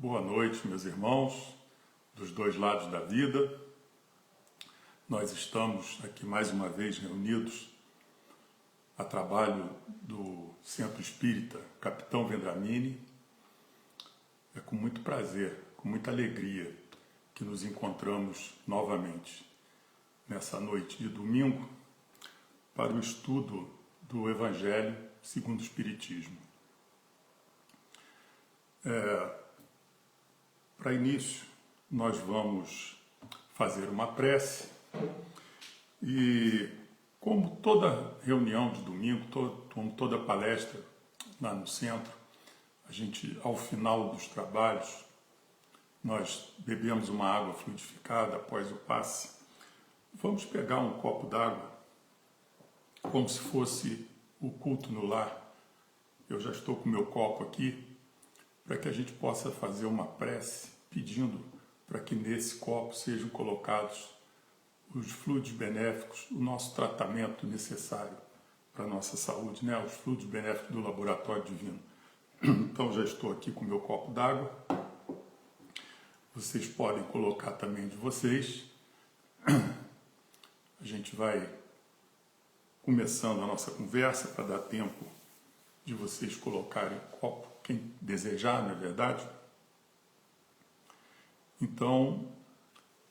Boa noite, meus irmãos dos dois lados da vida. Nós estamos aqui mais uma vez reunidos a trabalho do Centro Espírita Capitão Vendramini. É com muito prazer, com muita alegria que nos encontramos novamente nessa noite de domingo para o estudo do Evangelho segundo o Espiritismo. Para início, nós vamos fazer uma prece e, como toda reunião de domingo, como toda palestra lá no centro, a gente, ao final dos trabalhos, nós bebemos uma água fluidificada após o passe. Vamos pegar um copo d'água, como se fosse o culto no lar. Eu já estou com o meu copo aqui, para que a gente possa fazer uma prece pedindo para que nesse copo sejam colocados os fluidos benéficos, o nosso tratamento necessário para a nossa saúde, né? Os fluidos benéficos do laboratório divino. Então já estou aqui com o meu copo d'água. Vocês podem colocar também de vocês. A gente vai começando a nossa conversa para dar tempo de vocês colocarem o copo, quem desejar, não é verdade? Então,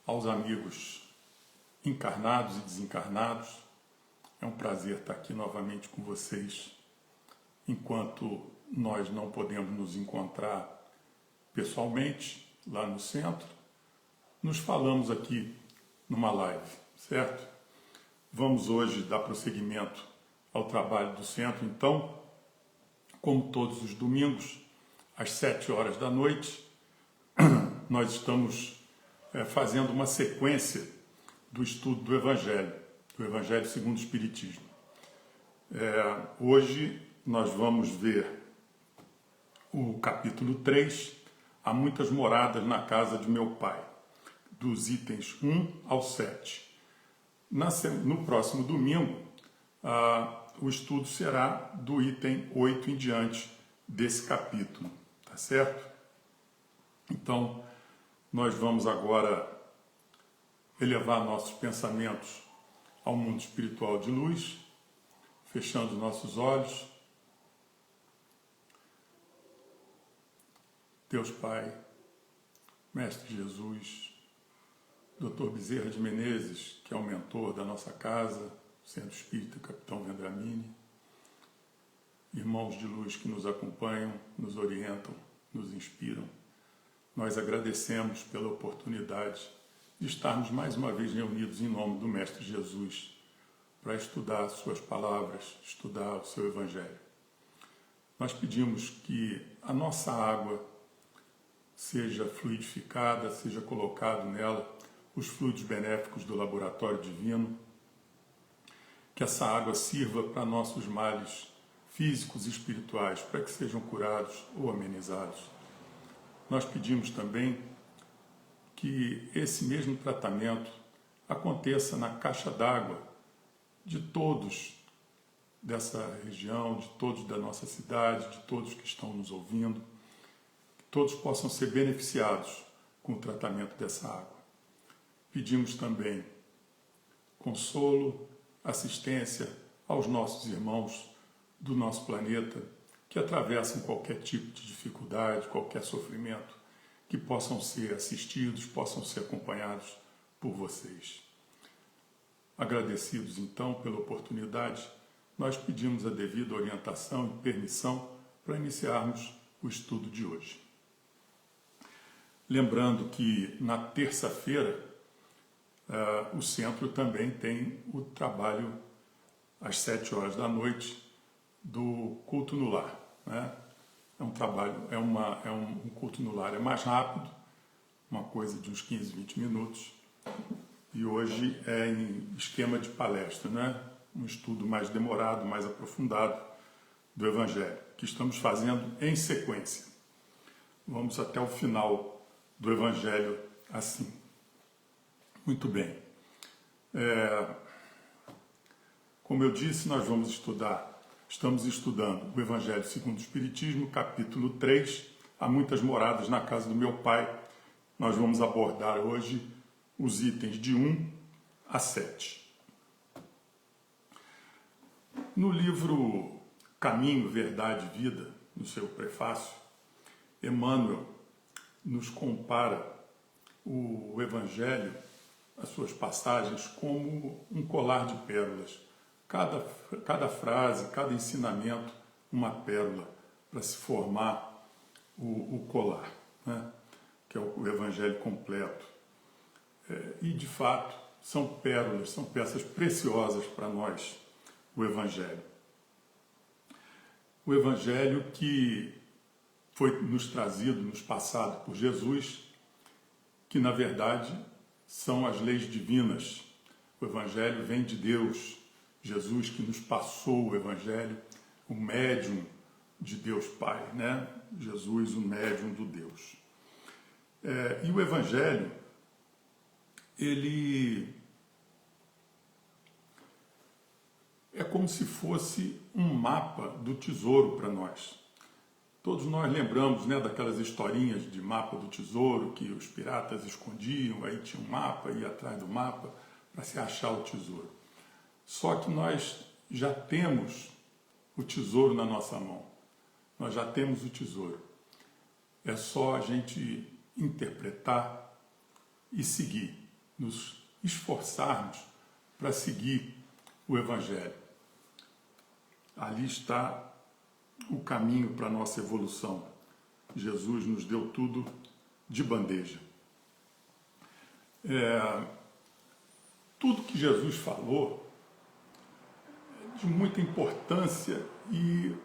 aos amigos encarnados e desencarnados, é um prazer estar aqui novamente com vocês, enquanto nós não podemos nos encontrar pessoalmente lá no centro, nos falamos aqui numa live, certo? Vamos hoje dar prosseguimento ao trabalho do centro, então, como todos os domingos, às 7 horas da noite, nós estamos fazendo uma sequência do estudo do Evangelho segundo o Espiritismo. Hoje nós vamos ver o capítulo 3, Há muitas moradas na casa de meu pai, dos itens 1 ao 7. No próximo domingo, o estudo será do item 8 em diante desse capítulo, tá certo? Então, nós vamos agora elevar nossos pensamentos ao mundo espiritual de luz, fechando nossos olhos. Deus Pai, Mestre Jesus, Dr. Bezerra de Menezes, que é o mentor da nossa casa, Centro Espírita Capitão Vendramini, irmãos de luz que nos acompanham, nos orientam, nos inspiram. Nós agradecemos pela oportunidade de estarmos mais uma vez reunidos em nome do Mestre Jesus para estudar suas palavras, estudar o seu Evangelho. Nós pedimos que a nossa água seja fluidificada, seja colocado nela os fluidos benéficos do laboratório divino, que essa água sirva para nossos males físicos e espirituais, para que sejam curados ou amenizados. Nós pedimos também que esse mesmo tratamento aconteça na caixa d'água de todos dessa região, de todos da nossa cidade, de todos que estão nos ouvindo, que todos possam ser beneficiados com o tratamento dessa água. Pedimos também consolo, assistência aos nossos irmãos do nosso planeta que atravessam qualquer tipo de dificuldade, qualquer sofrimento, que possam ser assistidos, possam ser acompanhados por vocês. Agradecidos, então, pela oportunidade, nós pedimos a devida orientação e permissão para iniciarmos o estudo de hoje. Lembrando que na terça-feira o centro também tem o trabalho às 7 horas da noite do culto no lar, né? É um trabalho, um culto no lar, é mais rápido, uma coisa de uns 15, 20 minutos, e hoje é em esquema de palestra, né? Um estudo mais demorado, mais aprofundado do Evangelho, que estamos fazendo em sequência. Vamos até o final do Evangelho assim. Muito bem. Como eu disse, nós estamos estudando o Evangelho segundo o Espiritismo, capítulo 3, há muitas moradas na casa do meu Pai. Nós vamos abordar hoje os itens de 1 a 7. No livro Caminho, Verdade e Vida, no seu prefácio, Emmanuel nos compara o Evangelho, as suas passagens, como um colar de pérolas. Cada frase, cada ensinamento, uma pérola para se formar o colar, né? Que é o Evangelho completo. E, de fato, são pérolas, são peças preciosas para nós, o Evangelho. O Evangelho que foi nos trazido, nos passado por Jesus, que, na verdade, são as leis divinas. O Evangelho vem de Deus. Jesus que nos passou o Evangelho, o médium de Deus Pai, né? Jesus, o médium do Deus. E o Evangelho, ele é como se fosse um mapa do tesouro para nós. Todos nós lembramos, né, daquelas historinhas de mapa do tesouro que os piratas escondiam, aí tinha um mapa, ia atrás do mapa para se achar o tesouro. Só que nós já temos o tesouro na nossa mão. Nós já temos o tesouro. É só a gente interpretar e seguir, nos esforçarmos para seguir o Evangelho. Ali está o caminho para a nossa evolução. Jesus nos deu tudo de bandeja. Tudo que Jesus falou é de muita importância e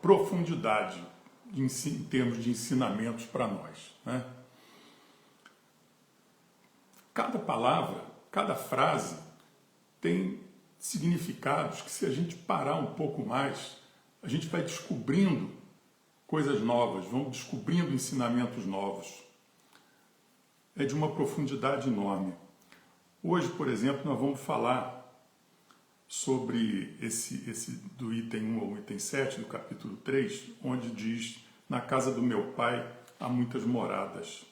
profundidade em termos de ensinamentos para nós, né? Cada palavra, cada frase tem significados que, se a gente parar um pouco mais, a gente vai descobrindo coisas novas, vamos descobrindo ensinamentos novos. É de uma profundidade enorme. Hoje, por exemplo, nós vamos falar sobre esse do item 1 ao item 7, do capítulo 3, onde diz: na casa do meu Pai há muitas moradas.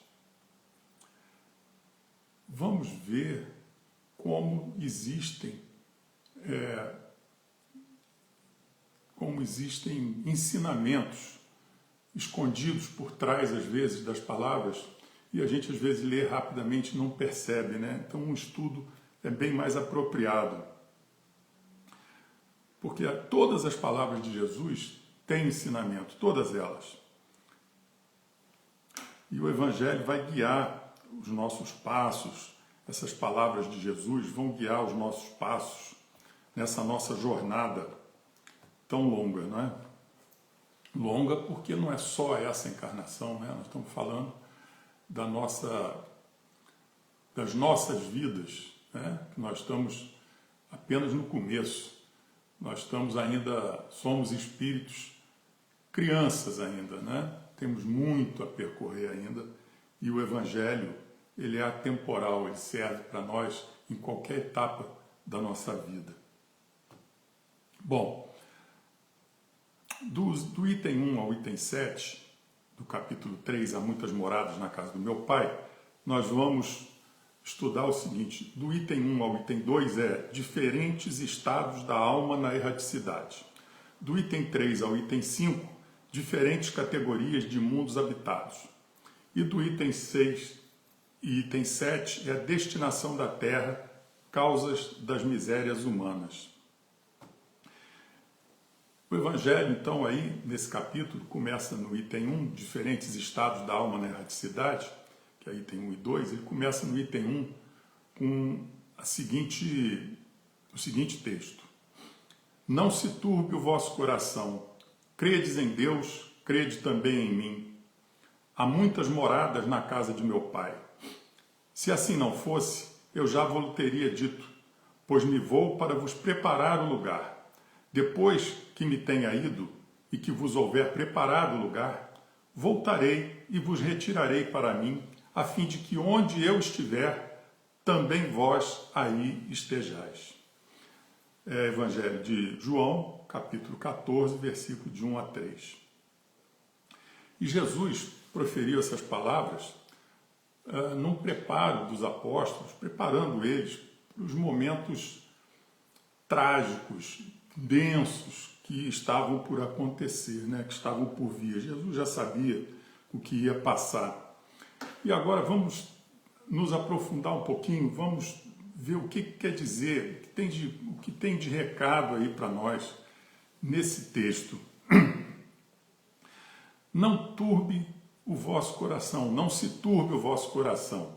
Vamos ver como existem ensinamentos escondidos por trás, às vezes, das palavras, e a gente, às vezes, lê rapidamente e não percebe, né? Então, um estudo é bem mais apropriado. Porque todas as palavras de Jesus têm ensinamento, todas elas. E o Evangelho vai guiar os nossos passos, essas palavras de Jesus vão guiar os nossos passos nessa nossa jornada tão longa, não é? Longa porque não é só essa encarnação, né? Nós estamos falando das nossas vidas, né? Nós estamos apenas no começo. Nós somos espíritos crianças ainda, né? Temos muito a percorrer ainda, e o Evangelho, ele é atemporal, ele serve para nós em qualquer etapa da nossa vida. Bom, do item 1 ao item 7, do capítulo 3, há muitas moradas na casa do meu Pai, nós vamos estudar o seguinte: do item 1 ao item 2 é diferentes estados da alma na erraticidade. Do item 3 ao item 5, diferentes categorias de mundos habitados. E do item 6 e item 7 é a destinação da Terra, causas das misérias humanas. O Evangelho, então, aí, nesse capítulo, começa no item 1, diferentes estados da alma na erraticidade, que é item 1 e 2, ele começa no item 1 com o seguinte texto: não se turbe o vosso coração, credes em Deus, crede também em mim. Há muitas moradas na casa de meu Pai. Se assim não fosse, eu já vos teria dito, pois me vou para vos preparar o lugar. Depois que me tenha ido e que vos houver preparado o lugar, voltarei e vos retirarei para mim, a fim de que onde eu estiver, também vós aí estejais. Evangelho de João, capítulo 14, versículo de 1 a 3. E Jesus, proferiu essas palavras num preparo dos apóstolos, preparando eles para os momentos trágicos, densos, que estavam por acontecer, né? Que estavam por vir. Jesus já sabia o que ia passar. E agora vamos nos aprofundar um pouquinho, vamos ver o que quer dizer, o que tem de recado aí para nós nesse texto. Não turbe o vosso coração, não se turbe o vosso coração.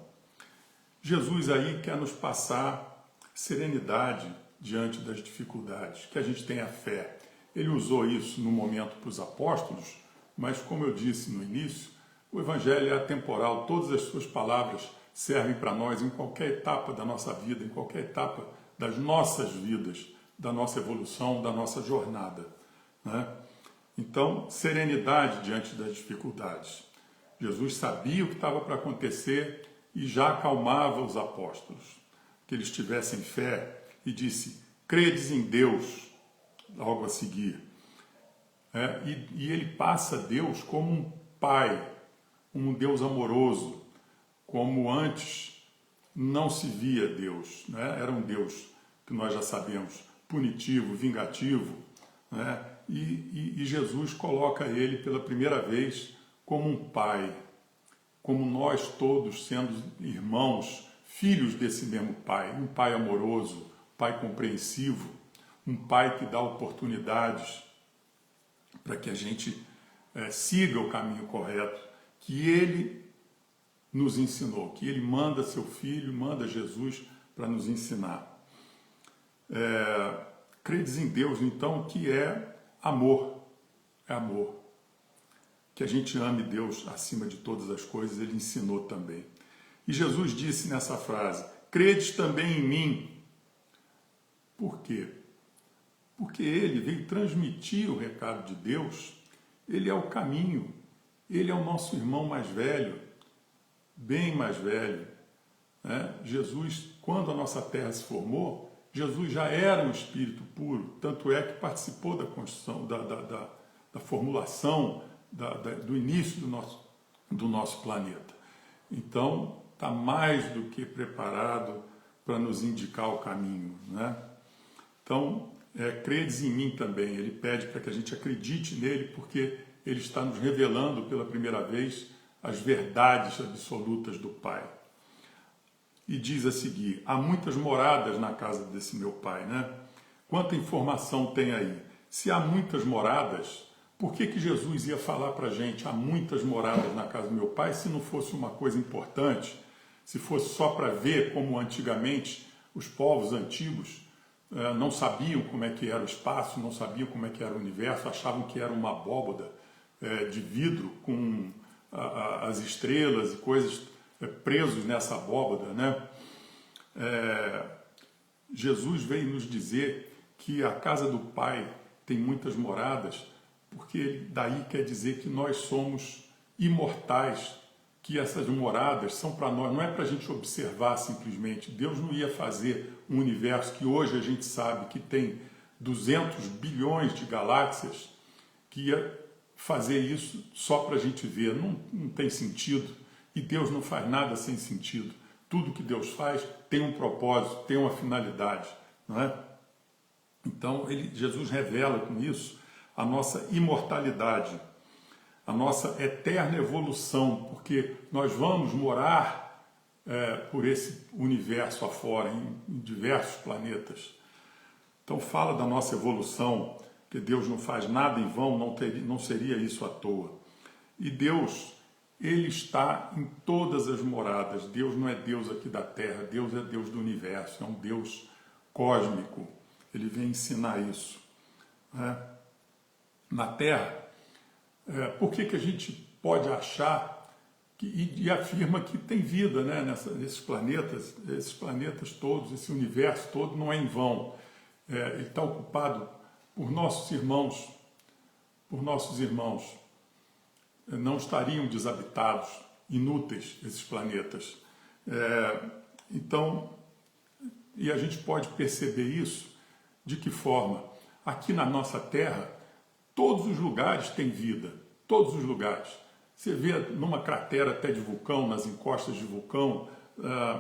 Jesus aí quer nos passar serenidade diante das dificuldades, que a gente tenha fé. Ele usou isso no momento para os apóstolos, mas como eu disse no início, o Evangelho é atemporal, todas as suas palavras servem para nós em qualquer etapa da nossa vida, em qualquer etapa das nossas vidas, da nossa evolução, da nossa jornada, né? Então, serenidade diante das dificuldades. Jesus sabia o que estava para acontecer e já acalmava os apóstolos, que eles tivessem fé, e disse: credes em Deus, logo a seguir. E ele passa Deus como um pai, um Deus amoroso, como antes não se via Deus, né? Era um Deus que nós já sabemos, punitivo, vingativo, né? E Jesus coloca ele pela primeira vez como um pai, como nós todos sendo irmãos, filhos desse mesmo pai, um pai amoroso, pai compreensivo, um pai que dá oportunidades para que a gente siga o caminho correto, que ele nos ensinou, que ele manda seu filho, manda Jesus para nos ensinar. Credes em Deus, então, que é amor, que a gente ame Deus acima de todas as coisas, ele ensinou também. E Jesus disse nessa frase: credes também em mim. Por quê? Porque ele veio transmitir o recado de Deus, ele é o caminho, ele é o nosso irmão mais velho, bem mais velho, né? Jesus, quando a nossa terra se formou, Jesus já era um espírito puro, tanto é que participou da construção, da formulação, do início do nosso planeta. Então, está mais do que preparado para nos indicar o caminho, né? Então, credes em mim também. Ele pede para que a gente acredite nele, porque ele está nos revelando pela primeira vez as verdades absolutas do Pai. E diz a seguir: há muitas moradas na casa desse meu Pai, né? Quanta informação tem aí? Se há muitas moradas, por que Jesus ia falar para a gente: há muitas moradas na casa do meu Pai, se não fosse uma coisa importante, se fosse só para ver como antigamente os povos antigos não sabiam como é que era o espaço, não sabiam como é que era o universo, achavam que era uma abóboda de vidro com as estrelas e coisas presos nessa abóboda, né? Jesus veio nos dizer que a casa do Pai tem muitas moradas, porque daí quer dizer que nós somos imortais, que essas moradas são para nós, não é para a gente observar simplesmente. Deus não ia fazer um universo que hoje a gente sabe que tem 200 bilhões de galáxias, que ia fazer isso só para a gente ver. Não tem sentido. E Deus não faz nada sem sentido. Tudo que Deus faz tem um propósito, tem uma finalidade, não é? Então, Jesus revela com isso a nossa imortalidade, a nossa eterna evolução, porque nós vamos morar por esse universo afora, em diversos planetas. Então fala da nossa evolução, que Deus não faz nada em vão, não seria isso à toa. E Deus, ele está em todas as moradas. Deus não é Deus aqui da Terra, Deus é Deus do universo, é um Deus cósmico. Ele vem ensinar isso, né? Na Terra, por que a gente pode achar e afirma que tem vida, né, nesses planetas todos, esse universo todo não é em vão. Ele está ocupado por nossos irmãos, não estariam desabitados, inúteis esses planetas. Então, e a gente pode perceber isso de que forma? Aqui na nossa Terra, todos os lugares têm vida, todos os lugares. Você vê numa cratera até de vulcão, nas encostas de vulcão,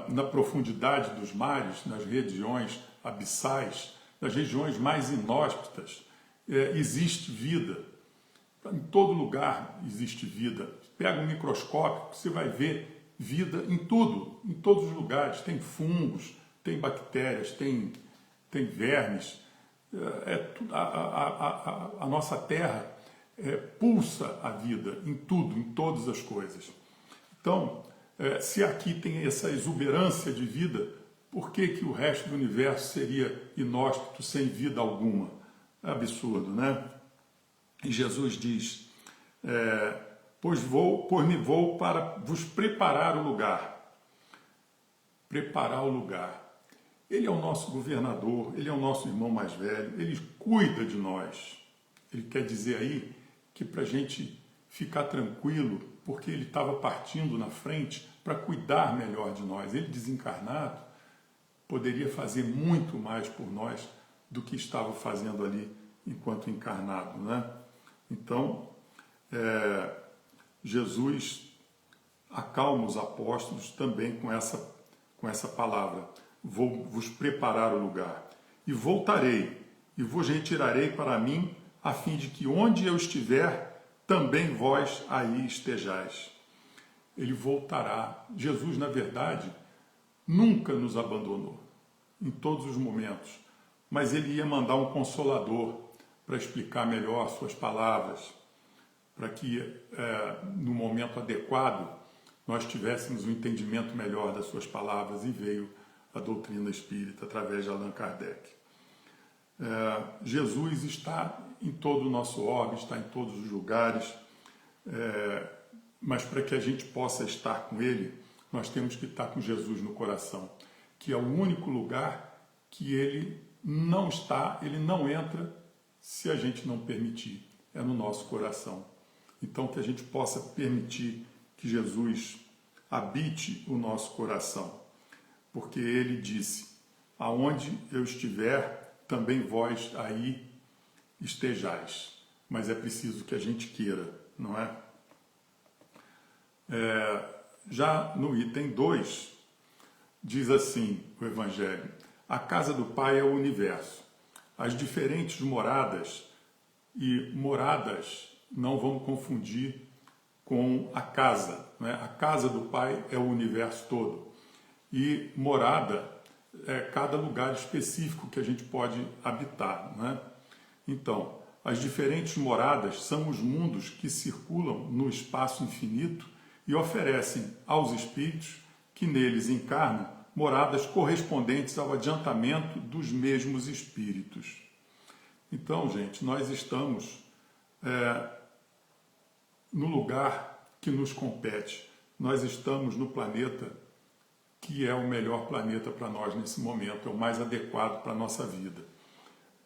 na profundidade dos mares, nas regiões abissais, nas regiões mais inóspitas, existe vida. Em todo lugar existe vida. Pega um microscópio, você vai ver vida em tudo, em todos os lugares. Tem fungos, tem bactérias, tem vermes. A nossa Terra pulsa a vida em tudo, em todas as coisas. Então, se aqui tem essa exuberância de vida, por que que o resto do universo seria inóspito, sem vida alguma? É absurdo, né? E Jesus diz, pois me vou para vos preparar o lugar. Preparar o lugar. Ele é o nosso governador, ele é o nosso irmão mais velho, ele cuida de nós. Ele quer dizer aí que para a gente ficar tranquilo, porque ele estava partindo na frente para cuidar melhor de nós. Ele desencarnado poderia fazer muito mais por nós do que estava fazendo ali enquanto encarnado, né? Então, Jesus acalma os apóstolos também com essa palavra. Vou vos preparar o lugar. E voltarei, e vos retirarei para mim, a fim de que onde eu estiver, também vós aí estejais. Ele voltará. Jesus, na verdade, nunca nos abandonou, em todos os momentos. Mas ele ia mandar um consolador para explicar melhor suas palavras, para que no momento adequado nós tivéssemos um entendimento melhor das suas palavras, e veio a doutrina espírita através de Allan Kardec. Jesus está em todo o nosso orbe, está em todos os lugares, mas para que a gente possa estar com ele, nós temos que estar com Jesus no coração, que é o único lugar que ele não está, ele não entra se a gente não permitir, é no nosso coração. Então, que a gente possa permitir que Jesus habite o nosso coração, porque ele disse, aonde eu estiver, também vós aí estejais, mas é preciso que a gente queira, não é? Já no item 2, diz assim o Evangelho, a casa do Pai é o universo, as diferentes moradas, e moradas não vamos confundir com a casa, né? A casa do Pai é o universo todo, e morada é cada lugar específico que a gente pode habitar, né? Então, as diferentes moradas são os mundos que circulam no espaço infinito e oferecem aos espíritos que neles encarnam moradas correspondentes ao adiantamento dos mesmos espíritos. Então, gente, nós estamos no lugar que nos compete. Nós estamos no planeta que é o melhor planeta para nós nesse momento, é o mais adequado para a nossa vida,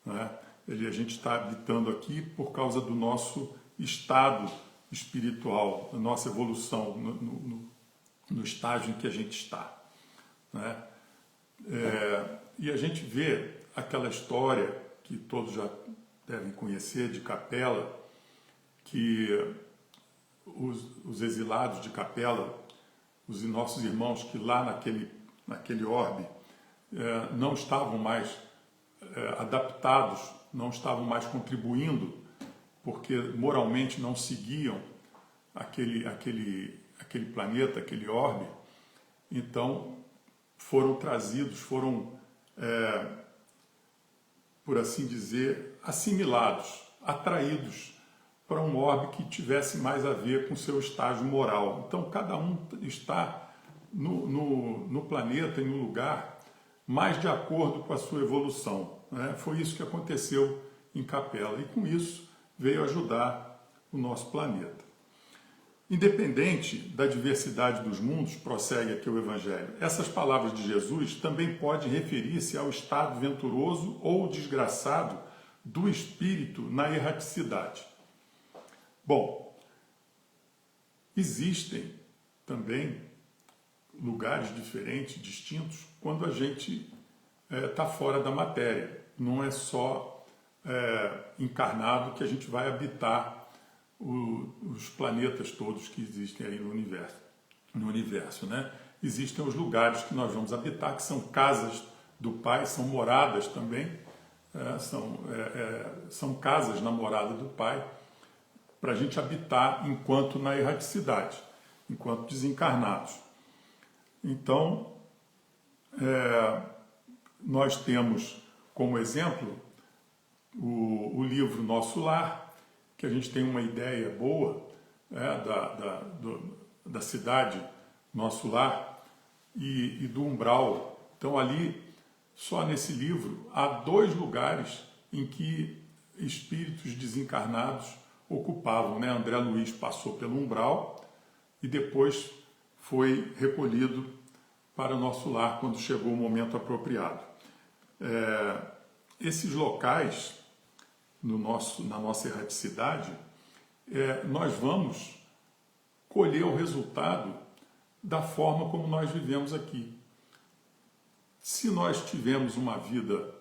né? A gente está habitando aqui por causa do nosso estado espiritual, da nossa evolução, no estágio em que a gente está, né? E a gente vê aquela história que todos já devem conhecer, de Capela, que os exilados de Capela, os nossos irmãos que lá naquele orbe não estavam mais adaptados, não estavam mais contribuindo, porque moralmente não seguiam aquele planeta, aquele orbe, então foram trazidos, por assim dizer, assimilados, atraídos para um orbe que tivesse mais a ver com o seu estágio moral. Então, cada um está no planeta e no lugar mais de acordo com a sua evolução, né? Foi isso que aconteceu em Capela, e com isso veio ajudar o nosso planeta. Independente da diversidade dos mundos, prossegue aqui o Evangelho, essas palavras de Jesus também podem referir-se ao estado venturoso ou desgraçado do espírito na erraticidade. Bom, existem também lugares diferentes, distintos, quando a gente está fora da matéria. Não é só encarnado que a gente vai habitar os planetas todos que existem aí no universo, né? Existem os lugares que nós vamos habitar, que são casas do Pai, são moradas também, são casas na morada do Pai, para a gente habitar enquanto na erraticidade, enquanto desencarnados. Então, nós temos como exemplo o livro Nosso Lar, que a gente tem uma ideia boa da cidade Nosso Lar e do umbral. Então ali, só nesse livro, há 2 lugares em que espíritos desencarnados ocupavam, né? André Luiz passou pelo umbral e depois foi recolhido para o Nosso Lar quando chegou o momento apropriado. Esses locais, na nossa erraticidade, nós vamos colher o resultado da forma como nós vivemos aqui. Se nós tivermos uma vida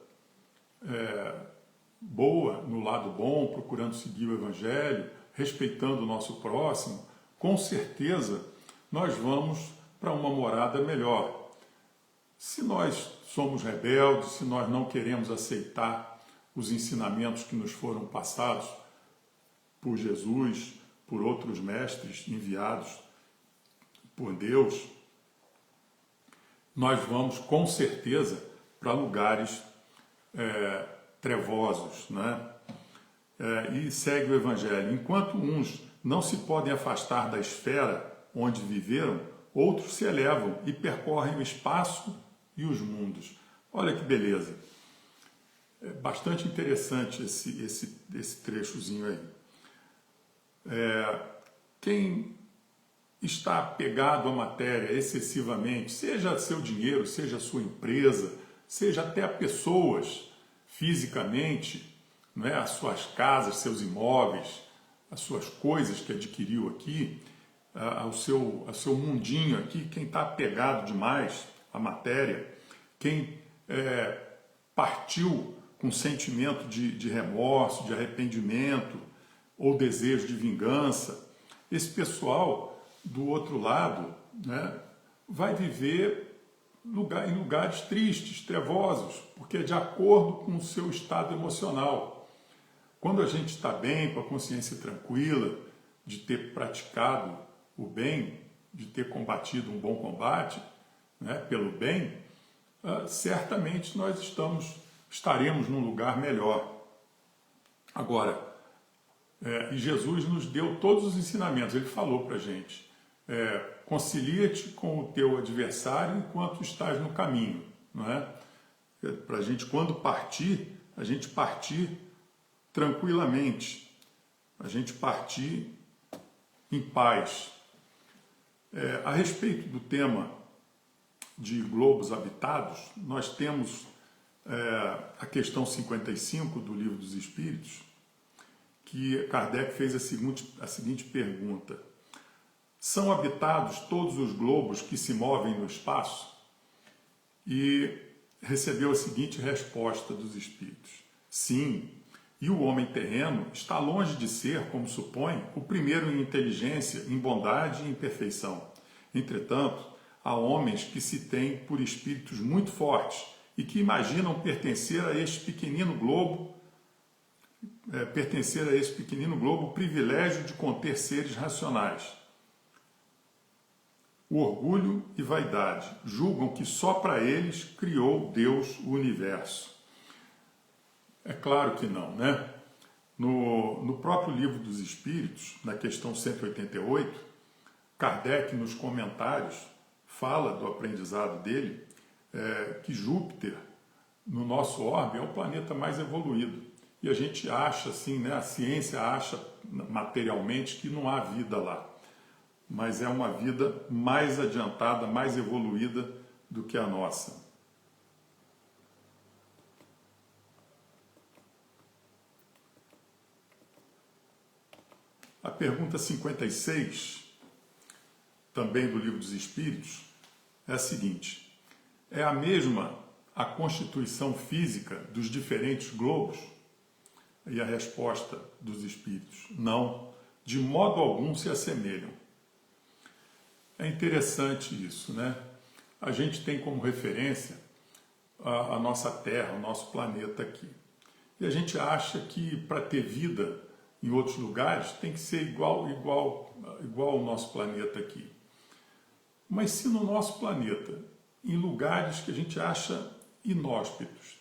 boa, no lado bom, procurando seguir o Evangelho, respeitando o nosso próximo, com certeza nós vamos para uma morada melhor. Se nós somos rebeldes, se nós não queremos aceitar os ensinamentos que nos foram passados por Jesus, por outros mestres enviados por Deus, nós vamos com certeza para lugares trevosos, né? E segue o Evangelho. Enquanto uns não se podem afastar da esfera onde viveram, outros se elevam e percorrem o espaço e os mundos. Olha que beleza! É bastante interessante esse trechozinho aí. Quem está apegado à matéria excessivamente, seja seu dinheiro, seja sua empresa, seja até a pessoas fisicamente, né, as suas casas, seus imóveis, as suas coisas que adquiriu aqui, ao seu mundinho aqui, quem está apegado demais à matéria, quem partiu com sentimento de remorso, de arrependimento ou desejo de vingança, esse pessoal do outro lado, né, vai viver em lugares tristes, trevosos, porque é de acordo com o seu estado emocional. Quando a gente está bem, com a consciência tranquila, de ter praticado o bem, de ter combatido um bom combate, né, pelo bem, certamente nós estaremos num lugar melhor. Agora, e Jesus nos deu todos os ensinamentos, ele falou para a gente, concilia-te com o teu adversário enquanto estás no caminho, não é? Para a gente, quando partir, a gente partir tranquilamente, a gente partir em paz. A respeito do tema de globos habitados, nós temos a questão 55 do Livro dos Espíritos, que Kardec fez a seguinte pergunta: são habitados todos os globos que se movem no espaço? E recebeu a seguinte resposta dos Espíritos: sim, e o homem terreno está longe de ser, como supõe, o primeiro em inteligência, em bondade e em perfeição. Entretanto, há homens que se têm por espíritos muito fortes e que imaginam pertencer a este pequenino globo o privilégio de conter seres racionais. O orgulho e vaidade julgam que só para eles criou Deus o universo. É claro que não, né? No próprio Livro dos Espíritos, na questão 188, Kardec, nos comentários, fala do aprendizado dele, que Júpiter, no nosso orbe, é o planeta mais evoluído. E a gente acha, assim, né, a ciência acha materialmente que não há vida lá. Mas é uma vida mais adiantada, mais evoluída do que a nossa. A pergunta 56, também do Livro dos Espíritos, é a seguinte: é a mesma a constituição física dos diferentes globos? E a resposta dos Espíritos: não, de modo algum se assemelham. É interessante isso, né? A gente tem como referência a nossa Terra, o nosso planeta aqui. E a gente acha que para ter vida em outros lugares tem que ser igual ao nosso planeta aqui. Mas se no nosso planeta, em lugares que a gente acha inóspitos,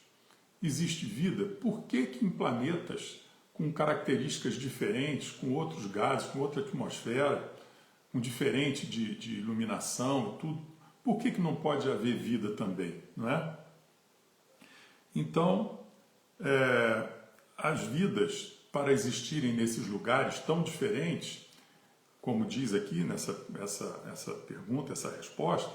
existe vida, por que em planetas com características diferentes, com outros gases, com outra atmosfera, com diferente de iluminação e tudo, por que não pode haver vida também, não é? Então, as vidas, para existirem nesses lugares tão diferentes, como diz aqui nessa pergunta, essa resposta,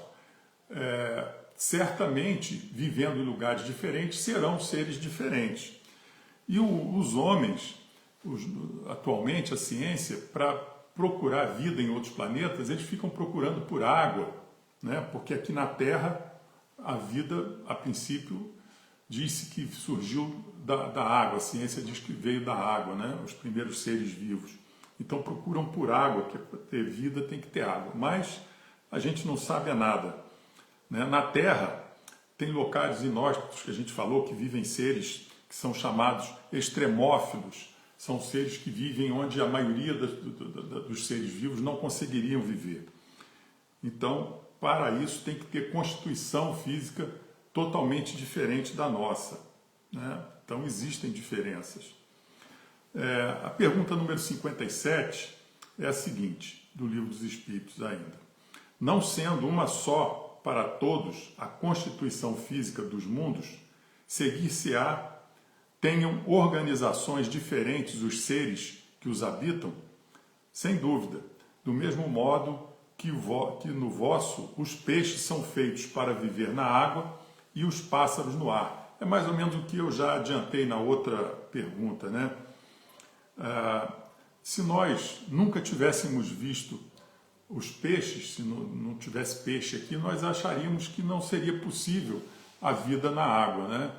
certamente, vivendo em lugares diferentes, serão seres diferentes. E os homens, atualmente, a ciência, para procurar vida em outros planetas, eles ficam procurando por água, né? Porque aqui na Terra, a vida, a princípio, disse que surgiu da água, a ciência diz que veio da água, né? Os primeiros seres vivos. Então procuram por água, porque para ter vida tem que ter água. Mas a gente não sabe nada, né? Na Terra tem locais inóspitos que a gente falou que vivem seres que são chamados extremófilos, são seres que vivem onde a maioria dos seres vivos não conseguiriam viver. Então, para isso tem que ter constituição física totalmente diferente da nossa, né? Então existem diferenças. A pergunta número 57 é a seguinte, do Livro dos Espíritos ainda. Não sendo uma só para todos a constituição física dos mundos, seguir-se-á tenham organizações diferentes os seres que os habitam? Sem dúvida, do mesmo modo que no vosso os peixes são feitos para viver na água e os pássaros no ar. É mais ou menos o que eu já adiantei na outra pergunta, né? Se nós nunca tivéssemos visto os peixes, se não tivesse peixe aqui, nós acharíamos que não seria possível a vida na água, né?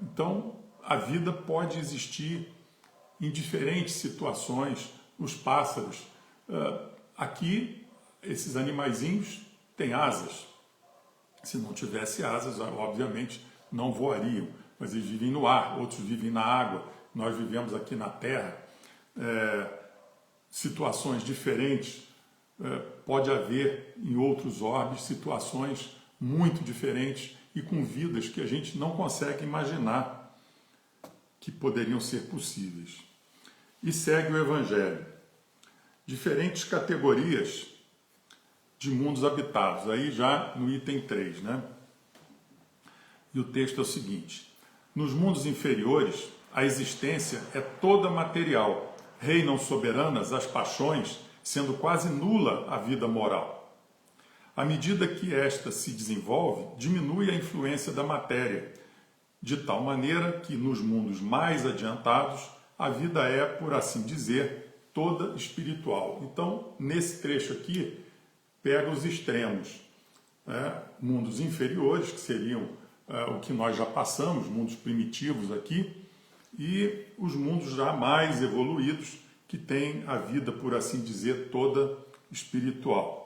Então, a vida pode existir em diferentes situações. Os pássaros, aqui, esses animaizinhos têm asas. Se não tivesse asas, obviamente, não voariam, mas eles vivem no ar, outros vivem na água. Nós vivemos aqui na Terra. Situações diferentes, pode haver em outros orbes situações muito diferentes e com vidas que a gente não consegue imaginar que poderiam ser possíveis. E segue o Evangelho. Diferentes categorias de mundos habitados, aí já no item 3, né? E o texto é o seguinte: nos mundos inferiores, a existência é toda material, reinam soberanas as paixões, sendo quase nula a vida moral. À medida que esta se desenvolve, diminui a influência da matéria, de tal maneira que nos mundos mais adiantados, a vida é, por assim dizer, toda espiritual. Então, nesse trecho aqui, pega os extremos, né? Mundos inferiores, que seriam o que nós já passamos, mundos primitivos aqui, e os mundos já mais evoluídos, que têm a vida, por assim dizer, toda espiritual.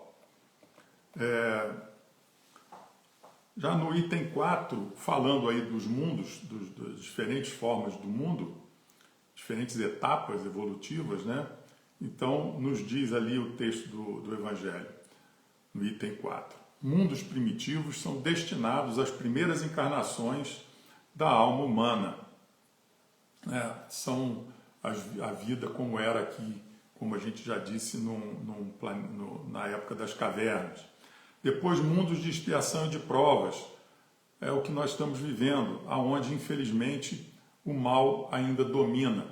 Já no item 4, falando aí dos mundos, das diferentes formas do mundo, diferentes etapas evolutivas, né? Então, nos diz ali o texto do Evangelho, no item 4. Mundos primitivos são destinados às primeiras encarnações da alma humana. São a vida como era aqui, como a gente já disse, na época das cavernas. Depois, mundos de expiação e de provas, é o que nós estamos vivendo, aonde, infelizmente, o mal ainda domina.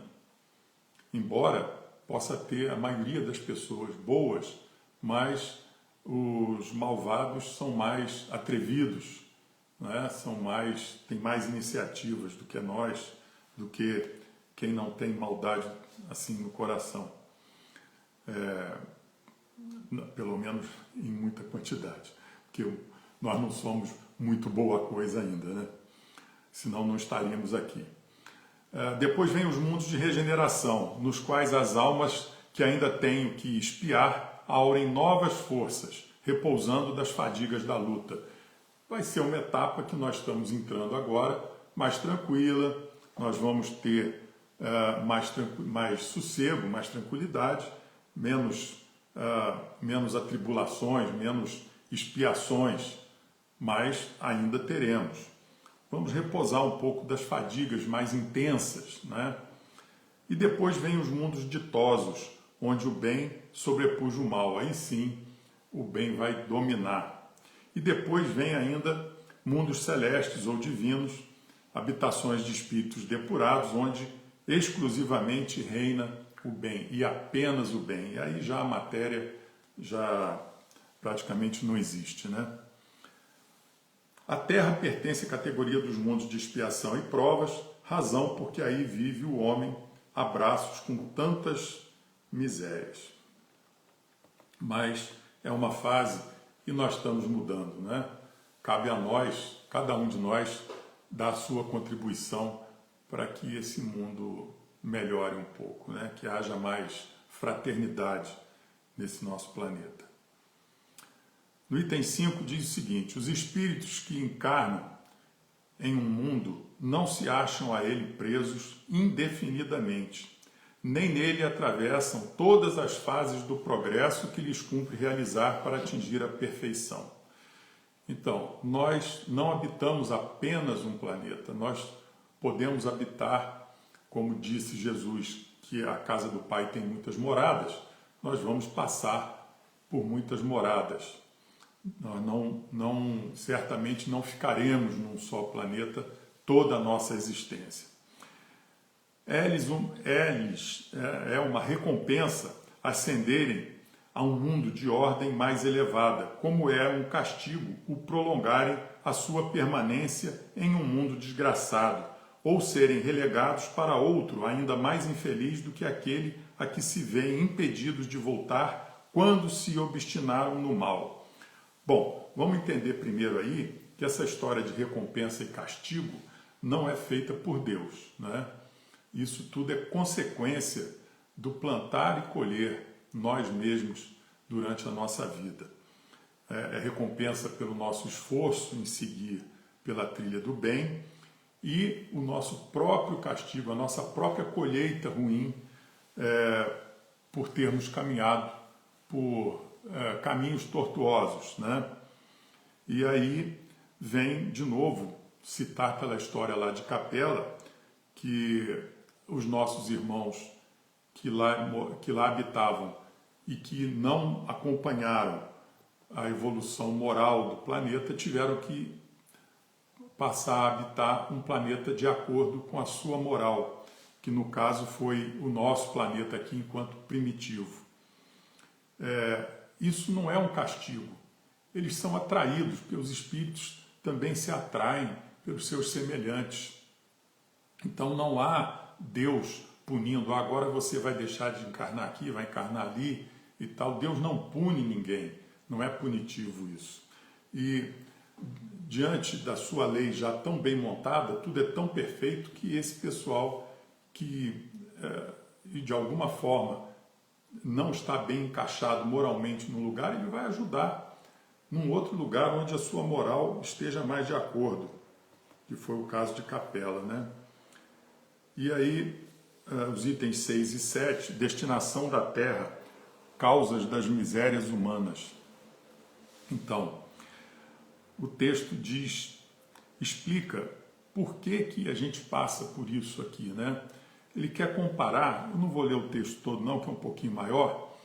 Embora possa ter a maioria das pessoas boas, mas os malvados são mais atrevidos, né? Têm mais iniciativas do que nós, do que quem não tem maldade assim no coração. Pelo menos em muita quantidade, porque nós não somos muito boa coisa ainda, né? Senão não estaríamos aqui. Depois vem os mundos de regeneração, nos quais as almas que ainda têm que espiar aurem novas forças, repousando das fadigas da luta. Vai ser uma etapa que nós estamos entrando agora, mais tranquila, nós vamos ter mais sossego, mais tranquilidade, menos atribulações, menos expiações, mas ainda teremos. Vamos repousar um pouco das fadigas mais intensas, né? E depois vem os mundos ditosos, onde o bem sobrepuja o mal. Aí sim, o bem vai dominar. E depois vem ainda mundos celestes ou divinos, habitações de espíritos depurados, onde exclusivamente reina o bem, e apenas o bem. E aí já a matéria já praticamente não existe, né? A Terra pertence à categoria dos mundos de expiação e provas, razão porque aí vive o homem a braços com tantas misérias. Mas é uma fase e nós estamos mudando, né? Cabe a nós, cada um de nós, dar a sua contribuição para que esse mundo melhore um pouco, né? Que haja mais fraternidade nesse nosso planeta. No item 5 diz o seguinte: os espíritos que encarnam em um mundo não se acham a ele presos indefinidamente, nem nele atravessam todas as fases do progresso que lhes cumpre realizar para atingir a perfeição. Então, nós não habitamos apenas um planeta, nós podemos habitar, como disse Jesus, que a casa do Pai tem muitas moradas, nós vamos passar por muitas moradas. Nós certamente não ficaremos num só planeta toda a nossa existência. É uma recompensa ascenderem a um mundo de ordem mais elevada, como é um castigo o prolongarem a sua permanência em um mundo desgraçado, ou serem relegados para outro ainda mais infeliz do que aquele a que se vêem impedidos de voltar quando se obstinaram no mal. Bom, vamos entender primeiro aí que essa história de recompensa e castigo não é feita por Deus, né? Isso tudo é consequência do plantar e colher nós mesmos durante a nossa vida. É recompensa pelo nosso esforço em seguir pela trilha do bem e o nosso próprio castigo, a nossa própria colheita ruim por termos caminhado por caminhos tortuosos, né? E aí vem de novo citar pela história lá de Capela que os nossos irmãos que lá habitavam e que não acompanharam a evolução moral do planeta tiveram que passar a habitar um planeta de acordo com a sua moral, que no caso foi o nosso planeta aqui enquanto primitivo. Isso não é um castigo. Eles são atraídos, porque os espíritos também se atraem pelos seus semelhantes. Então não há Deus punindo, agora você vai deixar de encarnar aqui, vai encarnar ali e tal. Deus não pune ninguém, não é punitivo isso. E diante da sua lei já tão bem montada, tudo é tão perfeito que esse pessoal que de alguma forma não está bem encaixado moralmente no lugar, ele vai ajudar num outro lugar onde a sua moral esteja mais de acordo, que foi o caso de Capela, né? E aí, os itens 6 e 7, destinação da terra, causas das misérias humanas. Então, o texto explica por que a gente passa por isso aqui, né? Ele quer comparar, eu não vou ler o texto todo não, que é um pouquinho maior,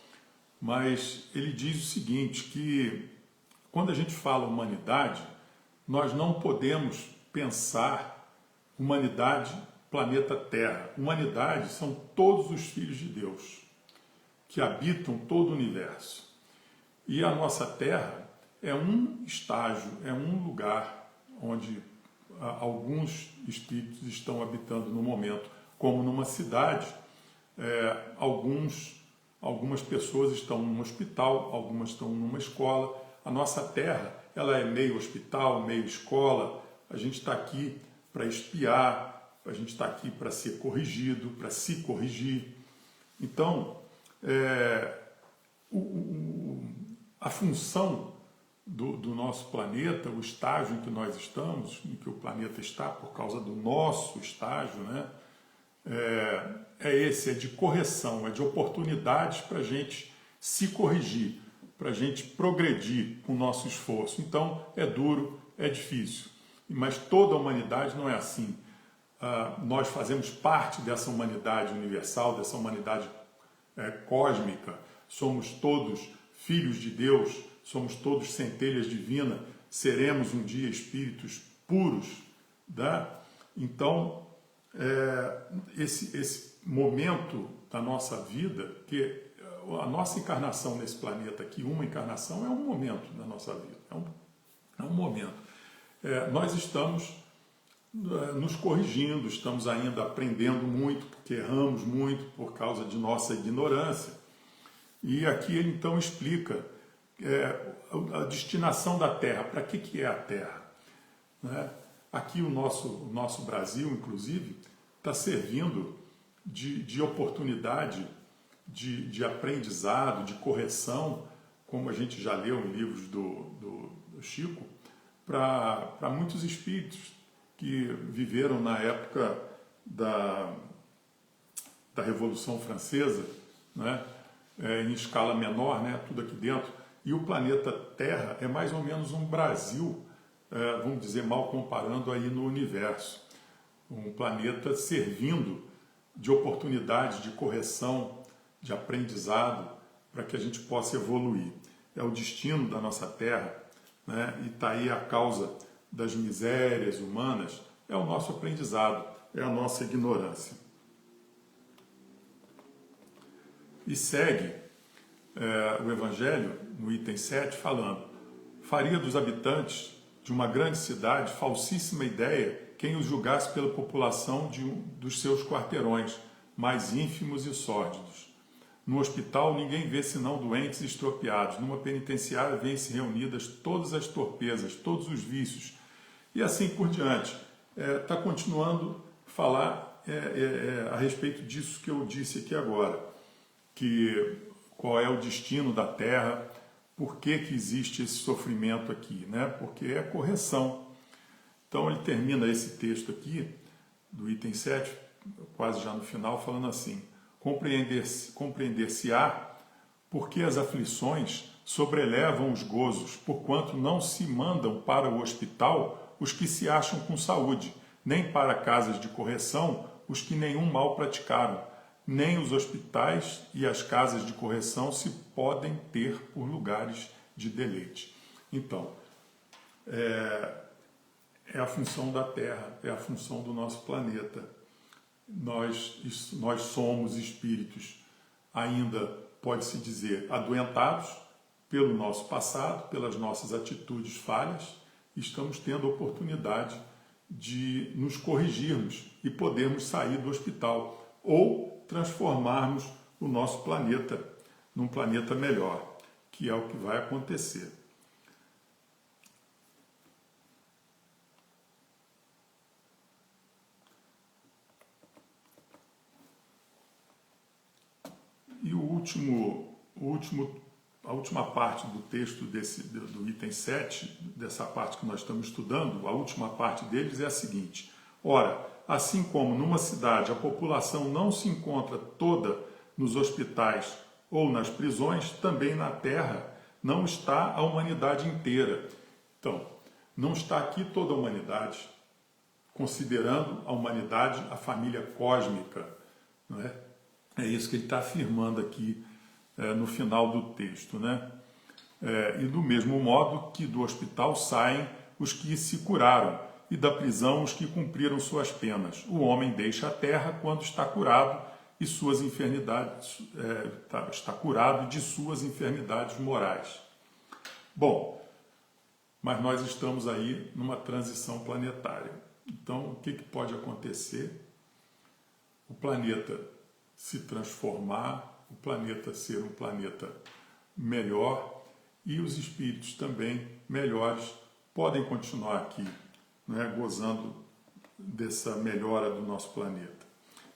mas ele diz o seguinte, que quando a gente fala humanidade, nós não podemos pensar humanidade, planeta Terra. Humanidade são todos os filhos de Deus, que habitam todo o universo. E a nossa Terra é um estágio, é um lugar onde alguns espíritos estão habitando no momento, como numa cidade, algumas pessoas estão num hospital, algumas estão numa escola. A nossa Terra, ela é meio hospital, meio escola. A gente está aqui para espiar, a gente está aqui para ser corrigido, para se corrigir. Então, a função do nosso planeta, o estágio em que nós estamos, em que o planeta está por causa do nosso estágio, né? É de correção, é de oportunidades para a gente se corrigir, para a gente progredir com o nosso esforço. Então, é duro, é difícil, mas toda a humanidade não é assim. Nós fazemos parte dessa humanidade universal, dessa humanidade cósmica, somos todos filhos de Deus, somos todos centelhas divinas, seremos um dia espíritos puros, né? Então, esse momento da nossa vida, que a nossa encarnação nesse planeta aqui, uma encarnação é um momento da nossa vida, é um momento. Nós estamos nos corrigindo, estamos ainda aprendendo muito, porque erramos muito por causa de nossa ignorância. E aqui ele então explica a destinação da Terra, para que é a Terra, né? Aqui o nosso Brasil, inclusive, está servindo de oportunidade de aprendizado, de correção, como a gente já leu em livros do Chico, para muitos espíritos que viveram na época da Revolução Francesa, né? Em escala menor, né? Tudo aqui dentro. E o planeta Terra é mais ou menos um Brasil, vamos dizer, mal comparando aí no universo. Um planeta servindo de oportunidade, de correção, de aprendizado, para que a gente possa evoluir. É o destino da nossa Terra, né? E está aí a causa das misérias humanas, é o nosso aprendizado, é a nossa ignorância. E segue o Evangelho, no item 7, falando: faria dos habitantes de uma grande cidade falsíssima ideia quem os julgasse pela população dos seus quarteirões, mais ínfimos e sórdidos. No hospital ninguém vê senão doentes estropiados, numa penitenciária vêm-se reunidas todas as torpezas, todos os vícios, e assim por diante. Está continuando a falar a respeito disso que eu disse aqui agora, que qual é o destino da Terra, por que existe esse sofrimento aqui, né? Porque é correção. Então ele termina esse texto aqui, do item 7, quase já no final, falando assim: compreender-se-á porque as aflições sobrelevam os gozos, porquanto não se mandam para o hospital os que se acham com saúde, nem para casas de correção os que nenhum mal praticaram, nem os hospitais e as casas de correção se podem ter por lugares de deleite. Então, é a função da Terra, é a função do nosso planeta. Nós somos espíritos, ainda pode-se dizer, adoentados pelo nosso passado, pelas nossas atitudes falhas. Estamos tendo a oportunidade de nos corrigirmos e podermos sair do hospital ou transformarmos o nosso planeta num planeta melhor, que é o que vai acontecer. E a última parte do texto do item 7, dessa parte que nós estamos estudando, a última parte deles é a seguinte: ora, assim como numa cidade a população não se encontra toda nos hospitais ou nas prisões, também na Terra não está a humanidade inteira. Então, não está aqui toda a humanidade, considerando a humanidade a família cósmica, não é? É isso que ele está afirmando aqui no final do texto, né? E do mesmo modo que do hospital saem os que se curaram, e da prisão os que cumpriram suas penas. O homem deixa a terra quando está curado e suas enfermidades está curado de suas enfermidades morais. Bom, mas nós estamos aí numa transição planetária. Então, o que pode acontecer? O planeta se transformar, o planeta ser um planeta melhor e os espíritos também melhores podem continuar aqui, né, gozando dessa melhora do nosso planeta.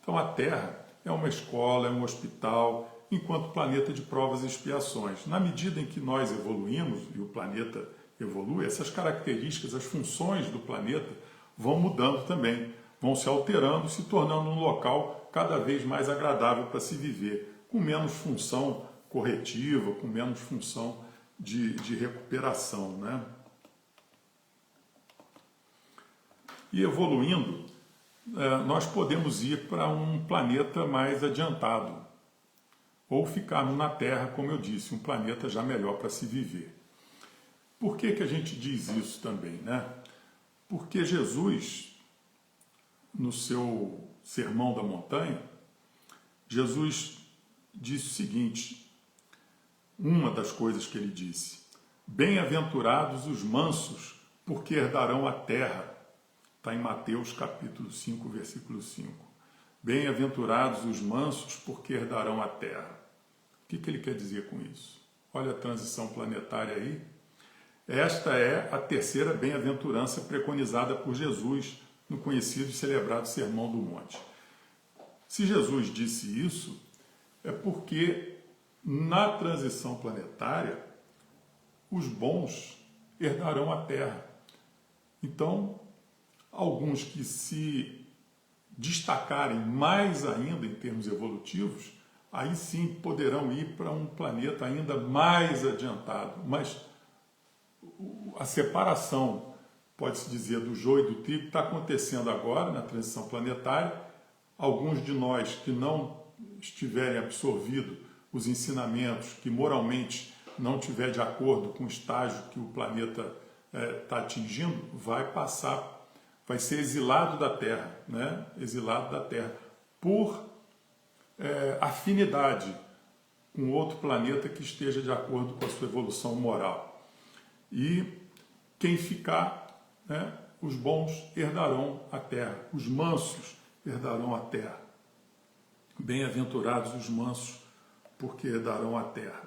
Então a Terra é uma escola, é um hospital, enquanto planeta de provas e expiações. Na medida em que nós evoluímos e o planeta evolui, essas características, as funções do planeta vão mudando também, vão se alterando, se tornando um local cada vez mais agradável para se viver, com menos função corretiva, com menos função de recuperação, né? E evoluindo, nós podemos ir para um planeta mais adiantado, ou ficarmos na Terra, como eu disse, um planeta já melhor para se viver. Por que a gente diz isso também, né? Porque Jesus, no seu Sermão da Montanha, Jesus disse o seguinte, uma das coisas que ele disse, bem-aventurados os mansos, porque herdarão a terra. Está em Mateus capítulo 5, versículo 5. Bem-aventurados os mansos, porque herdarão a terra. O que ele quer dizer com isso? Olha a transição planetária aí. Esta é a terceira bem-aventurança preconizada por Jesus no conhecido e celebrado Sermão do Monte. Se Jesus disse isso, é porque na transição planetária os bons herdarão a terra. Então, alguns que se destacarem mais ainda em termos evolutivos, aí sim poderão ir para um planeta ainda mais adiantado. Mas a separação, pode-se dizer, do joio e do trigo está acontecendo agora na transição planetária. Alguns de nós que não estiverem absorvido os ensinamentos, que moralmente não tiver de acordo com o estágio que o planeta está atingindo, vai ser exilado da Terra, né? Exilado da Terra por afinidade com outro planeta que esteja de acordo com a sua evolução moral. E quem ficar, né, os bons herdarão a terra, os mansos herdarão a terra. Bem-aventurados os mansos, porque herdarão a terra.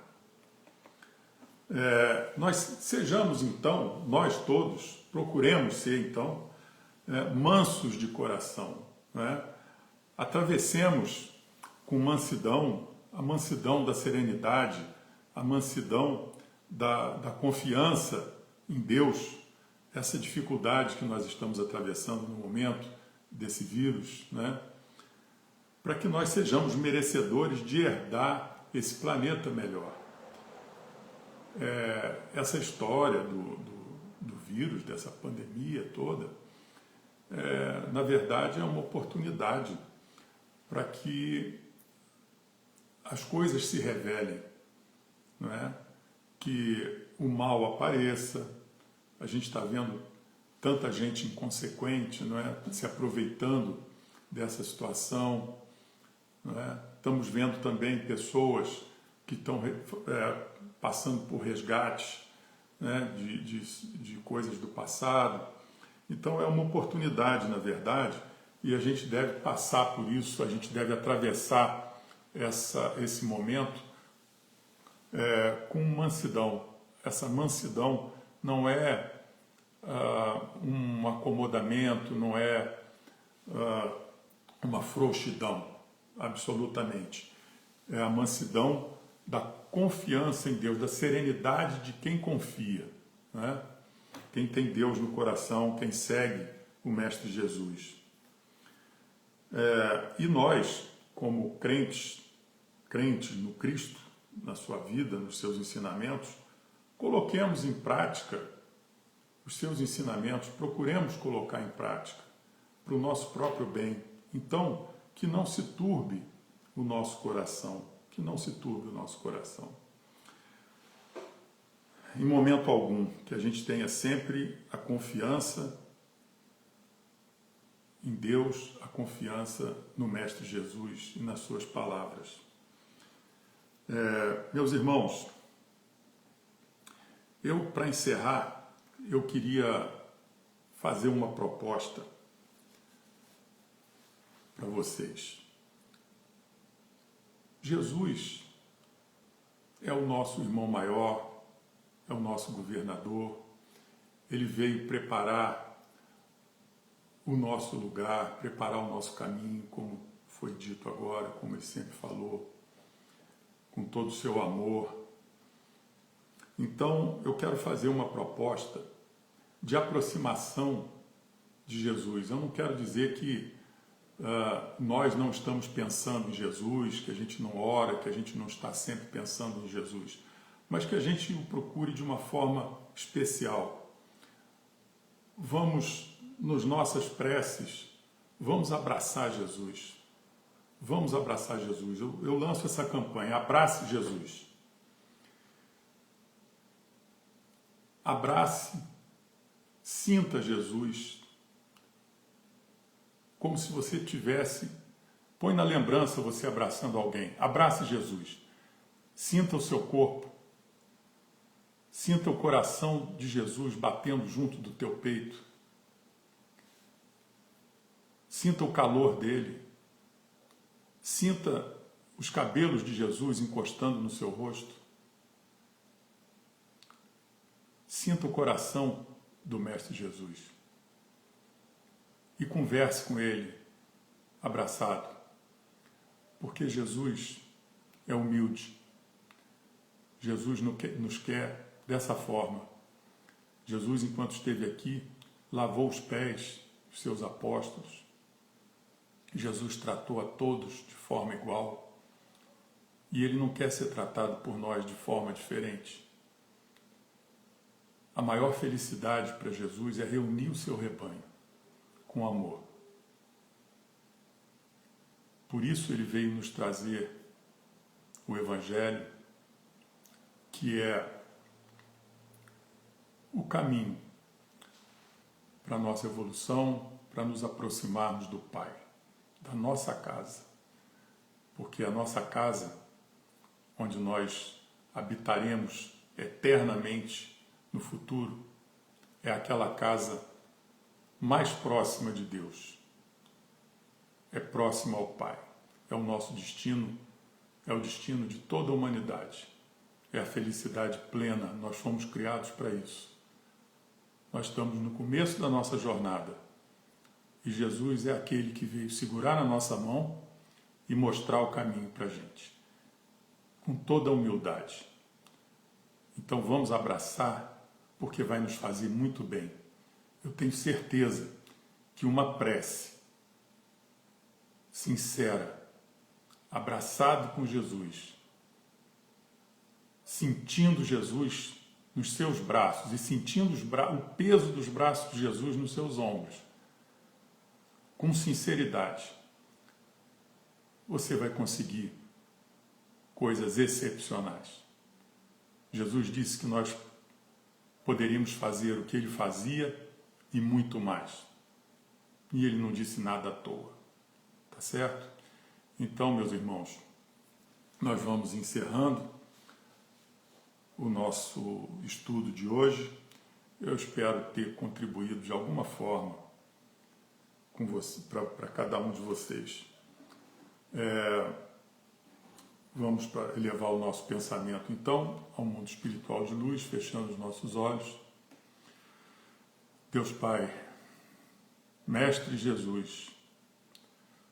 Nós sejamos então, nós todos, procuremos ser então, mansos de coração, né? Atravessemos com mansidão, a mansidão da serenidade, a mansidão da confiança em Deus, essa dificuldade que nós estamos atravessando no momento desse vírus, né? Para que nós sejamos merecedores de herdar esse planeta melhor. Essa história do vírus, dessa pandemia toda, na verdade é uma oportunidade para que as coisas se revelem, não é? Que o mal apareça. A gente está vendo tanta gente inconsequente, não é? Se aproveitando dessa situação, não é? Estamos vendo também pessoas que estão passando por resgate, né? de coisas do passado. Então é uma oportunidade, na verdade, e a gente deve passar por isso, a gente deve atravessar esse momento com mansidão. Essa mansidão não é um acomodamento, não é uma frouxidão, absolutamente. É a mansidão da confiança em Deus, da serenidade de quem confia, né? Quem tem Deus no coração, quem segue o Mestre Jesus. E nós, como crentes no Cristo, na sua vida, nos seus ensinamentos, coloquemos em prática os seus ensinamentos, procuremos colocar em prática para o nosso próprio bem. Então, que não se turbe o nosso coração, que não se turbe o nosso coração. Em momento algum, que a gente tenha sempre a confiança em Deus, a confiança no Mestre Jesus e nas suas palavras. Meus irmãos, para encerrar, eu queria fazer uma proposta para vocês. Jesus é o nosso irmão maior, é o nosso governador. Ele veio preparar o nosso lugar, preparar o nosso caminho, como foi dito agora, como ele sempre falou, com todo o seu amor. Então, eu quero fazer uma proposta de aproximação de Jesus. Eu não quero dizer que nós não estamos pensando em Jesus, que a gente não ora, que a gente não está sempre pensando em Jesus, mas que a gente o procure de uma forma especial. Vamos, nas nossas preces, vamos abraçar Jesus. Vamos abraçar Jesus. Eu lanço essa campanha, abrace Jesus. Abrace, sinta Jesus, como se você tivesse, põe na lembrança você abraçando alguém. Abrace Jesus. Sinta o seu corpo. Sinta o coração de Jesus batendo junto do teu peito. Sinta o calor dele. Sinta os cabelos de Jesus encostando no seu rosto. Sinta o coração do Mestre Jesus. E converse com ele, abraçado. Porque Jesus é humilde. Jesus nos quer dessa forma. Jesus, enquanto esteve aqui, lavou os pés dos seus apóstolos. Jesus tratou a todos de forma igual. E ele não quer ser tratado por nós de forma diferente. A maior felicidade para Jesus é reunir o seu rebanho com amor. Por isso ele veio nos trazer o Evangelho, que é o caminho para a nossa evolução, para nos aproximarmos do Pai, da nossa casa. Porque a nossa casa, onde nós habitaremos eternamente no futuro, é aquela casa mais próxima de Deus. É próxima ao Pai. É o nosso destino, é o destino de toda a humanidade. É a felicidade plena, nós fomos criados para isso. Nós estamos no começo da nossa jornada. E Jesus é aquele que veio segurar na nossa mão e mostrar o caminho para a gente. Com toda a humildade. Então vamos abraçar, porque vai nos fazer muito bem. Eu tenho certeza que uma prece sincera, abraçado com Jesus, sentindo Jesus nos seus braços e sentindo o peso dos braços de Jesus nos seus ombros, com sinceridade, você vai conseguir coisas excepcionais. Jesus disse que nós poderíamos fazer o que ele fazia e muito mais. E ele não disse nada à toa. Tá certo? Então, meus irmãos, nós vamos encerrando o nosso estudo de hoje. Eu espero ter contribuído de alguma forma com você, para cada um de vocês. Vamos elevar o nosso pensamento, então, ao mundo espiritual de luz, fechando os nossos olhos. Deus Pai, Mestre Jesus,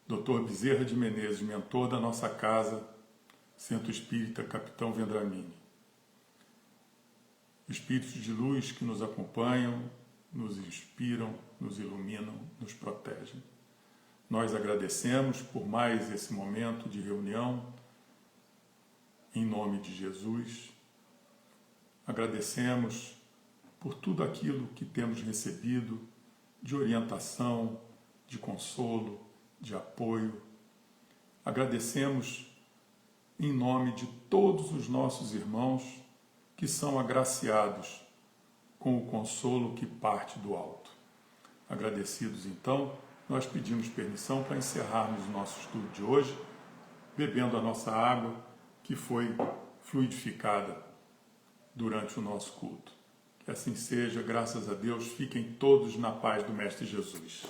Dr. Bezerra de Menezes, mentor da nossa casa, Centro Espírita Capitão Vendramini. Espíritos de luz que nos acompanham, nos inspiram, nos iluminam, nos protegem. Nós agradecemos por mais esse momento de reunião, em nome de Jesus. Agradecemos por tudo aquilo que temos recebido de orientação, de consolo, de apoio. Agradecemos em nome de todos os nossos irmãos que são agraciados com o consolo que parte do alto. Agradecidos, então, nós pedimos permissão para encerrarmos o nosso estudo de hoje, bebendo a nossa água que foi fluidificada durante o nosso culto. Que assim seja, graças a Deus, fiquem todos na paz do Mestre Jesus.